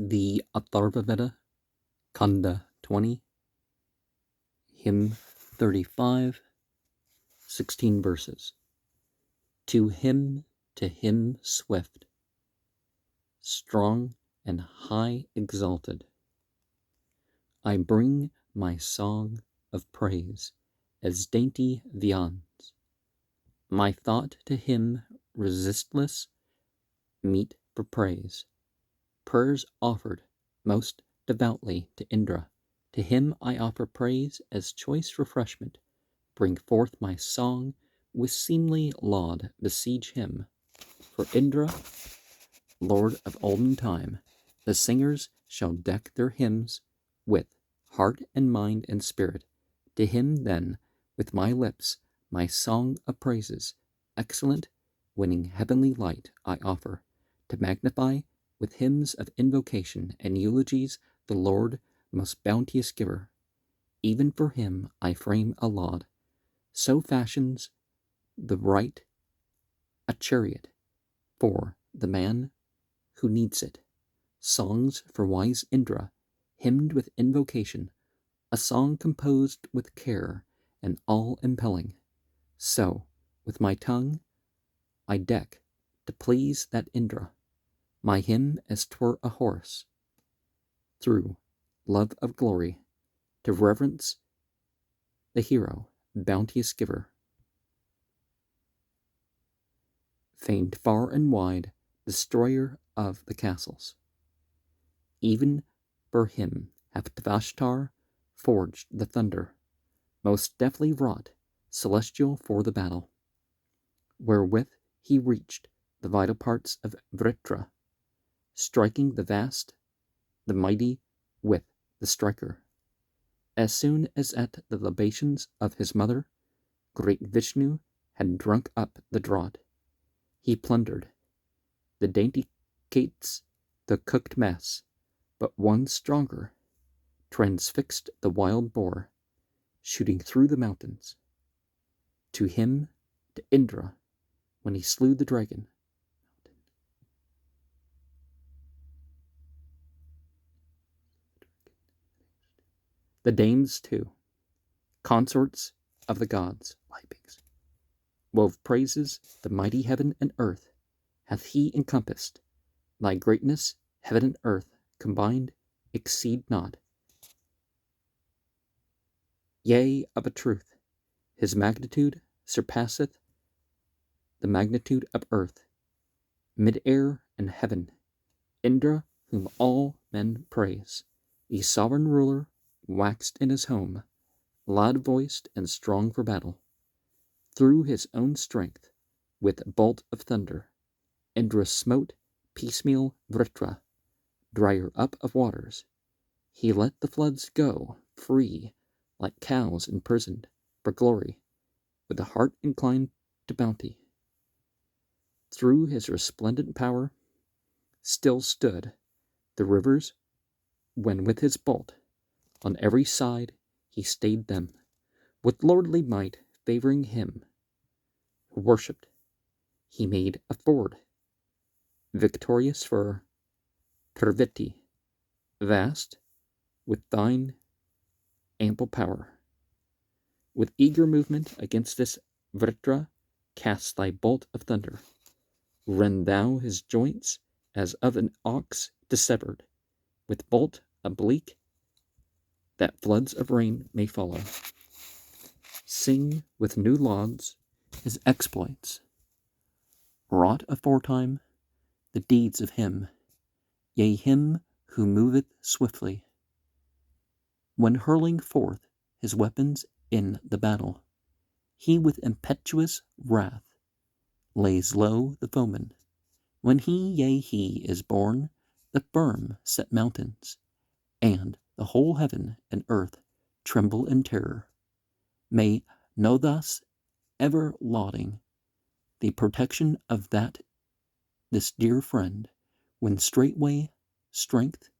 The Atharvaveda, Kanda 20, Hymn 35, 16 verses. To him swift, strong and high exalted, I bring my song of praise as dainty viands. My thought to him resistless, meet for praise. Prayers offered most devoutly to Indra. To him I offer praise as choice refreshment. Bring forth my song with seemly laud, besiege him. For Indra, Lord of olden time, the singers shall deck their hymns with heart and mind and spirit. To him then, with my lips, my song of praises, excellent, winning heavenly light, I offer, to magnify with hymns of invocation and eulogies the Lord, most bounteous giver. Even for him I frame a laud. So fashions the right a chariot for the man who needs it. Songs for wise Indra, hymned with invocation, a song composed with care and all-impelling. So, with my tongue, I deck, to please that Indra, my hymn as 'twere a horse, through love of glory, to reverence the hero, bounteous giver. Famed far and wide, destroyer of the castles. Even for him hath Vashtar forged the thunder, most deftly wrought, celestial for the battle, wherewith he reached the vital parts of Vritra, striking the vast, the mighty with the striker. As soon as at the libations of his mother, great Vishnu had drunk up the draught, he plundered the dainty cates, the cooked mess, but one stronger transfixed the wild boar, shooting through the mountains. To him, to Indra, when he slew the dragon. The dames too, consorts of the gods, wove praises, the mighty heaven and earth hath he encompassed. Thy greatness, heaven and earth combined, exceed not. Yea, of a truth, his magnitude surpasseth the magnitude of earth, mid-air and heaven. Indra, whom all men praise, the sovereign ruler, waxed in his home, loud-voiced and strong for battle. Through his own strength, with bolt of thunder, Indra smote piecemeal Vritra, dryer up of waters. He let the floods go free like cows imprisoned for glory, with a heart inclined to bounty. Through his resplendent power still stood the rivers when with his bolt on every side he stayed them, with lordly might favoring him who worshipped. He made a ford, victorious for Triviti, vast with thine ample power. With eager movement against this Vritra, cast thy bolt of thunder. Rend thou his joints as of an ox dissevered, with bolt oblique, that floods of rain may follow. Sing with new lauds his exploits, wrought aforetime the deeds of him, yea, him who moveth swiftly, when hurling forth his weapons in the battle. He with impetuous wrath lays low the foeman. When he, yea, he is born, the firm set mountains, and the whole heaven and earth tremble in terror. May know thus, ever lauding the protection of this dear friend, when straightway strength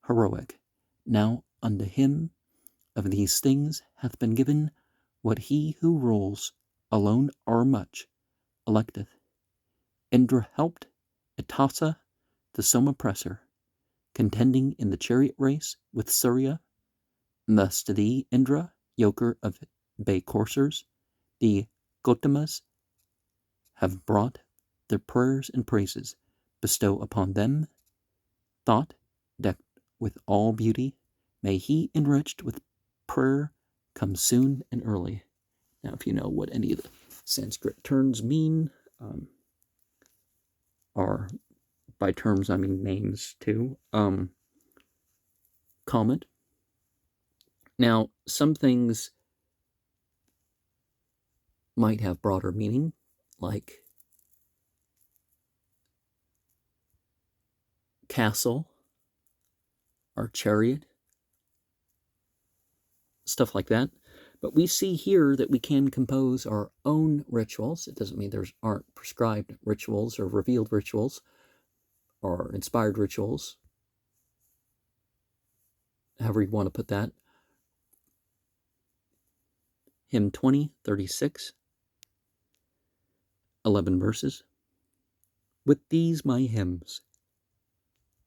heroic now unto him of these things hath been given, what he who rules alone o'er much electeth. Indra helped Itasa, the some oppressor, contending in the chariot race with Surya. Thus to thee, Indra, yoker of bay coursers, the Gautamas have brought their prayers and praises. Bestow upon them thought decked with all beauty. May he enriched with prayer come soon and early. Now, if you know what any of the Sanskrit terms mean, or by terms I mean names too, comment. Now, some things might have broader meaning, like castle or chariot, stuff like that. But we see here that we can compose our own rituals. It doesn't mean there aren't prescribed rituals or revealed rituals or inspired rituals, however you want to put that. Hymn 20, 36, 11 verses. With these my hymns,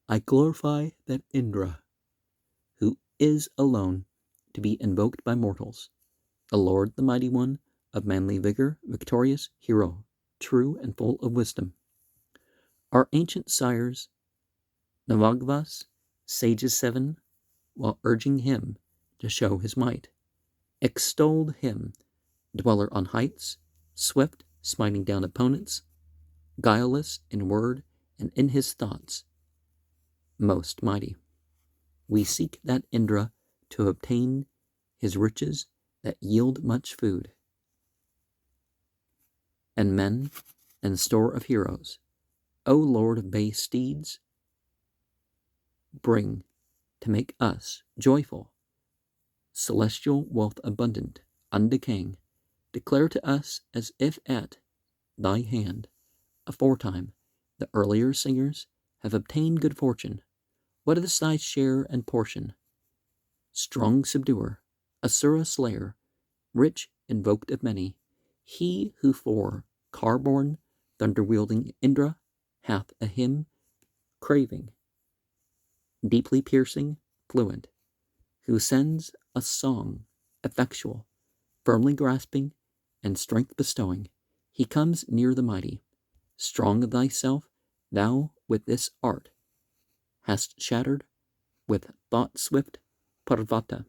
I glorify that Indra, who is alone to be invoked by mortals, the Lord, the mighty one, of manly vigor, victorious hero, true and full of wisdom. Our ancient sires, Navagvas, sages 7, while urging him to show his might, extolled him, dweller on heights, swift, smiting down opponents, guileless in word and in his thoughts, most mighty. We seek that Indra to obtain his riches that yield much food, and men and store of heroes. O Lord of bay steeds, bring to make us joyful, celestial wealth abundant, undecaying. Declare to us as if at thy hand, aforetime, the earlier singers have obtained good fortune. What is thy share and portion? Strong subduer, Asura slayer, rich invoked of many, he who for car-born, thunder-wielding Indra hath a hymn craving, deeply piercing, fluent, who sends a song effectual, firmly grasping, and strength bestowing. He comes near the mighty. Strong of thyself, thou with this art hast shattered with thought swift Parvata,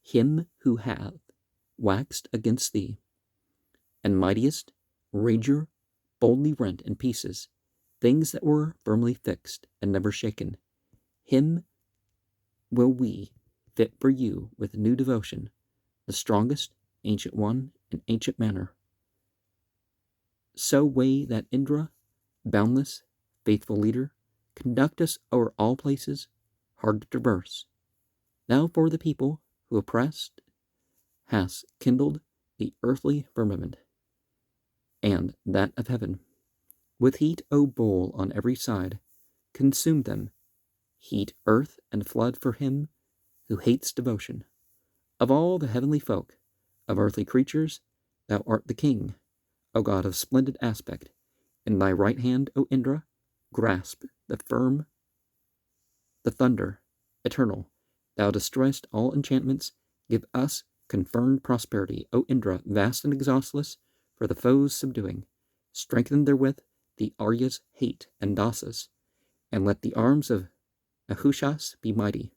him who hath waxed against thee, and mightiest rager boldly rent in pieces things that were firmly fixed and never shaken. Him will we fit for you with new devotion, the strongest, ancient one, in ancient manner. So way that Indra, boundless, faithful leader, conduct us o'er all places hard to traverse. Thou for the people who oppressed hast kindled the earthly firmament, and that of heaven. With heat, O bowl, on every side, consume them. Heat earth and flood for him who hates devotion. Of all the heavenly folk, of earthly creatures, thou art the king, O God of splendid aspect. In thy right hand, O Indra, grasp the thunder, eternal. Thou destroyest all enchantments. Give us confirmed prosperity, O Indra, vast and exhaustless, for the foes subduing. Strengthen therewith the Arya's hate and Dasas, and let the arms of Nahushas be mighty.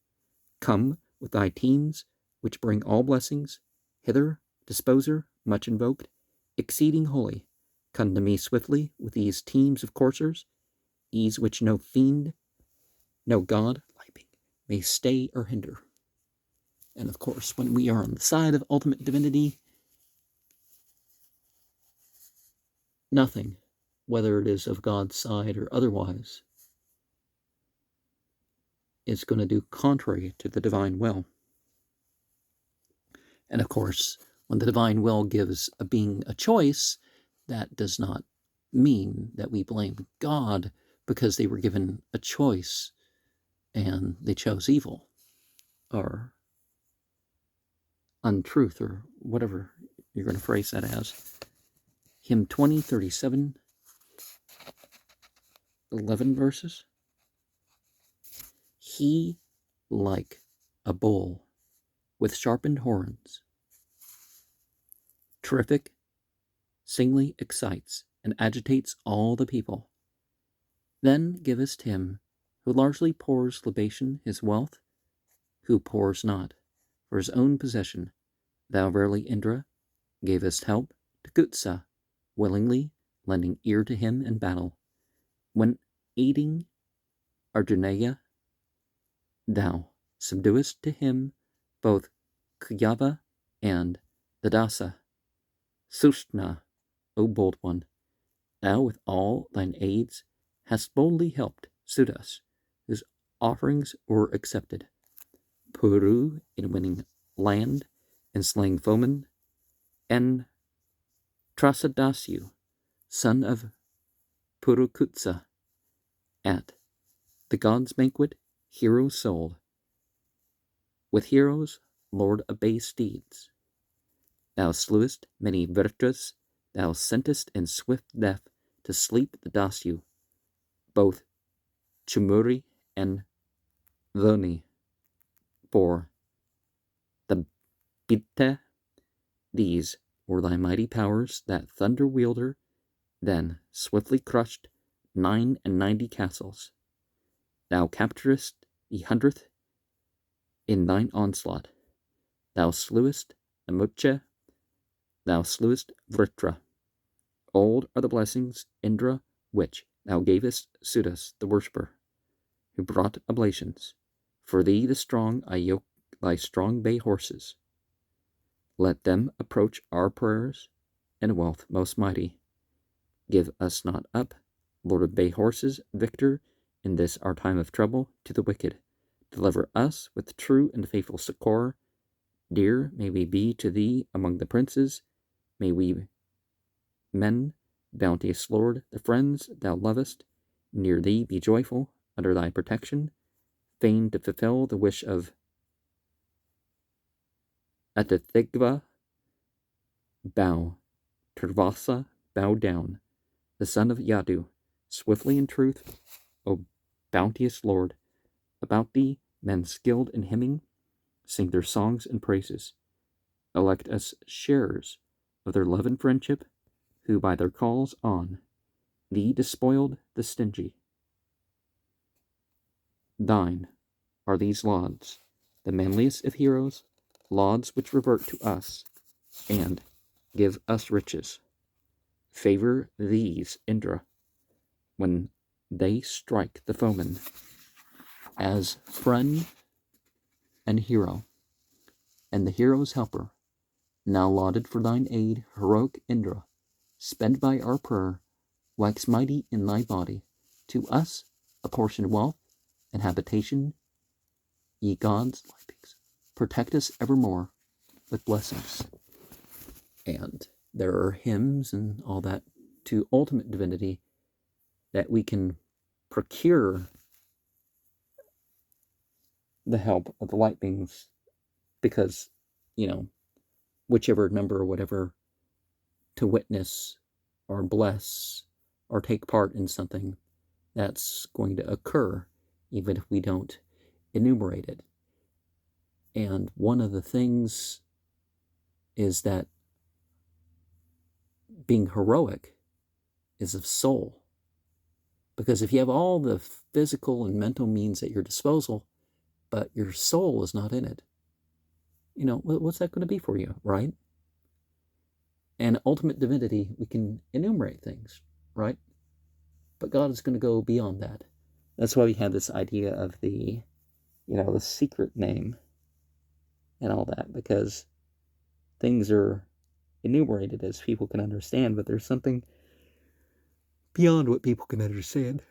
Come with thy teams, which bring all blessings, hither, disposer, much invoked, exceeding holy. Come to me swiftly with these teams of coursers, ease which no fiend, no god, may stay or hinder. And of course, when we are on the side of ultimate divinity, nothing, whether it is of God's side or otherwise, is going to do contrary to the divine will. And of course, when the divine will gives a being a choice, that does not mean that we blame God because they were given a choice and they chose evil or untruth or whatever you're going to phrase that as. Hymn 20, 37, 11 verses. He, like a bull with sharpened horns, terrific, singly excites and agitates all the people. Then givest him who largely pours libation his wealth, who pours not for his own possession. Thou verily, Indra, gavest help to Kutsa, willingly lending ear to him in battle. When aiding Arjuneya, thou subduest to him both Kuyava and the Dasa. Sushna, O bold one, thou with all thine aids hast boldly helped Sudas, whose offerings were accepted. Puru in winning land and slaying foemen, and Trasadasyu, son of Purukutsa, at the gods' banquet, heroes sold. With heroes, lord of base steeds. Thou slewest many Virtras, thou sentest in swift death to sleep the Dasyu, both Chumuri and Dhoni. For the Bitte, these were thy mighty powers that thunder wielder then swiftly crushed 99 castles. Thou capturest the 100th in thine onslaught. Thou slewest Amucha, thou slewest Vritra. Old are the blessings, Indra, which thou gavest Sudas the worshipper, who brought oblations. For thee the strong I yoke thy strong bay horses. Let them approach our prayers, and wealth most mighty. Give us not up, Lord of bay horses, victor, in this our time of trouble, to the wicked. Deliver us with true and faithful succor. Dear may we be to thee among the princes. May we men, bounteous Lord, the friends thou lovest, near thee be joyful, under thy protection, fain to fulfill the wish of Atathigva. Bow, Turvasa, bow down, the son of Yadu, swiftly in truth, O bounteous Lord. About thee, men skilled in hymning, sing their songs and praises. Elect us sharers of their love and friendship, who by their calls on thee despoiled the stingy. Thine are these lauds, the manliest of heroes, lauds which revert to us, and give us riches. Favor these, Indra, when they strike the foeman, as friend and hero, and the hero's helper, now lauded for thine aid, heroic Indra, sped by our prayer, wax mighty in thy body, to us apportion wealth and habitation. Ye gods, protect us evermore with blessings. And there are hymns and all that to ultimate divinity that we can procure the help of the light beings, because, whichever number or whatever, to witness or bless or take part in something that's going to occur, even if we don't enumerate it. And one of the things is that being heroic is of soul. Because if you have all the physical and mental means at your disposal, but your soul is not in it, what's that going to be for you, right? And ultimate divinity, we can enumerate things, right? But God is going to go beyond that. That's why we have this idea of the secret name and all that, because things are enumerated as people can understand, but there's something beyond what people can understand.